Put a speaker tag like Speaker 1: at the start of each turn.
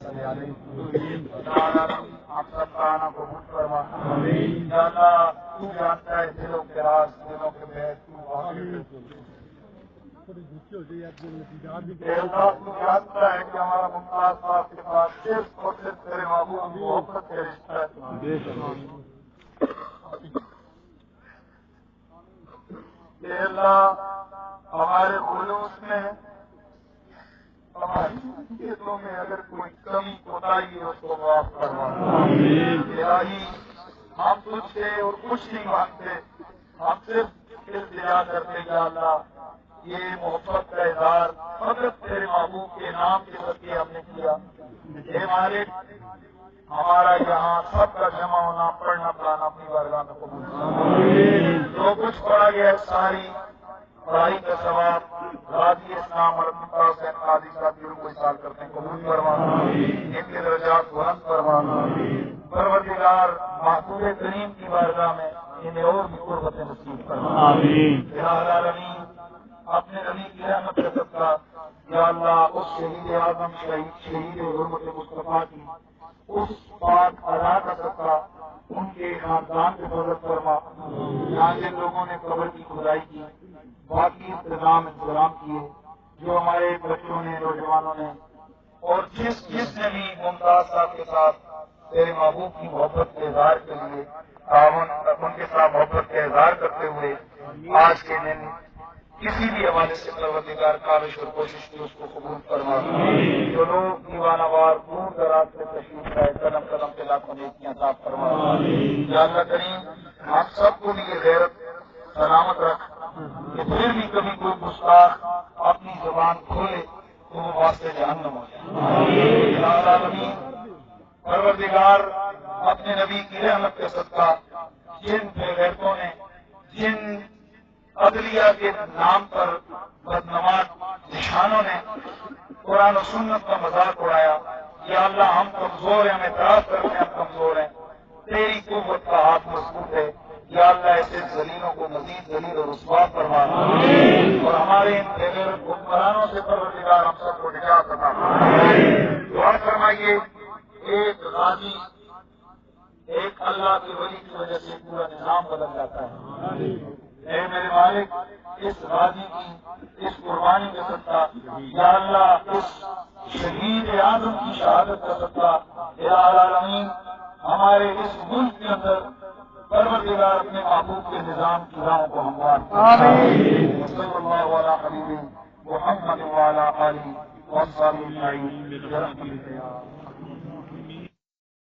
Speaker 1: صلی علیہ آپ سب کا آنا قبول فرما. یا اللہ تو جانتا ہے دلوں کے راز, دلوں کے بھید, تو جانتا ہے کہ ہمارا ممتاز صاحب کے پاس صرف اور صرف تیرے محبوب کی محبت کا رشتہ ہے. اے اللہ ہمارے خلوص میں, ہماری نیتوں میں اگر کوئی کمی کوتاہی ہے اس کو معاف فرما. الہی ہم تجھ سے اور کچھ نہیں مانگتے, ہم صرف التجا کرتے یا اللہ یہ محبت کا اظہار فقط تیرے محبوب کے نام کے ذریعے ہم نے کیا. اے مالک ہمارا یہاں سب کا جمع ہونا, پڑھنا پڑھانا اپنی بارگاہ میں قبول فرما. جو کچھ پڑھا گیا ساری پڑھائی کا ثواب غازی اسلام اور اپنے پاس قاضی صاحب جو کوئی سال کرتے ہیں قبول فرما, ان کے درجات بلند فرما. پروردگار محبوب کریم کی بارگاہ میں انہیں اور بھی قربت نصیب فرما. یا العالمین اپنے نبی کی رحمت کا صدقہ یا اللہ اس شہید اعظم شہید حرمت مصطفیٰ کی اس پاک ادا کا صدقہ ان کے خاندان سے مدد فرما. یہاں جن لوگوں نے قبر کی کھدائی کی, باقی انتظام کیے, جو ہمارے بچوں نے, نوجوانوں نے, اور جس نے بھی ممتاز صاحب کے ساتھ تیرے محبوب کی محبت کے اظہار کے لیے تعاون, ان کے ساتھ محبت کا اظہار کرتے ہوئے آج کے دن کسی بھی حوالے سے پروردگار کاوش اور کوشش کی اس کو قبول فرما. جو لوگ دیوانہ وار دور دراز سے تشریف لائے قدم قدم کے لاکھوں نیکیاں عطا فرما. یا اللہ کریم ہم سب کو بھی یہ غیرت سلامت رکھ کہ پھر بھی کبھی کوئی گستاخ اپنی زبان کھولے تو وہ واسطے جہنم ہو جائے. یا العالمین پروردگار اپنے نبی کی رحمت کے صدقہ جن بے غیرتوں نے, جن عدلیہ کے نام پر بدنما نشانوں نے قرآن و سنت کا مذاق اڑایا, یا اللہ ہم کمزور ہیں, ہم اعتراف کرتے ہیں ہم کمزور ہیں, تیری قوت کا ہاتھ مضبوط ہے. یا اللہ ایسے ذلیلوں کو مزید ذلیل اور رسوا فرما, اور ہمارے ان بغیر حکمرانوں سے پروردگار ہم سب کو نجات عطا فرما. دعا فرمائیے ایک غازی ایک اللہ کے ولی کی وجہ سے پورا نظام بدل جاتا ہے. اے میرے مالک اس غازی کی اس قربانی کا صدقہ یا اللہ اس شہید اعظم کی شہادت کا صدقہ یا العالمین ہمارے اس ملک کے اندر پروردگار اپنے محبوب کے نظام کی راہوں کو ہموار صلی اللہ علیہ حبیب محمد وعلی آلہ وصحبہ اجمعین.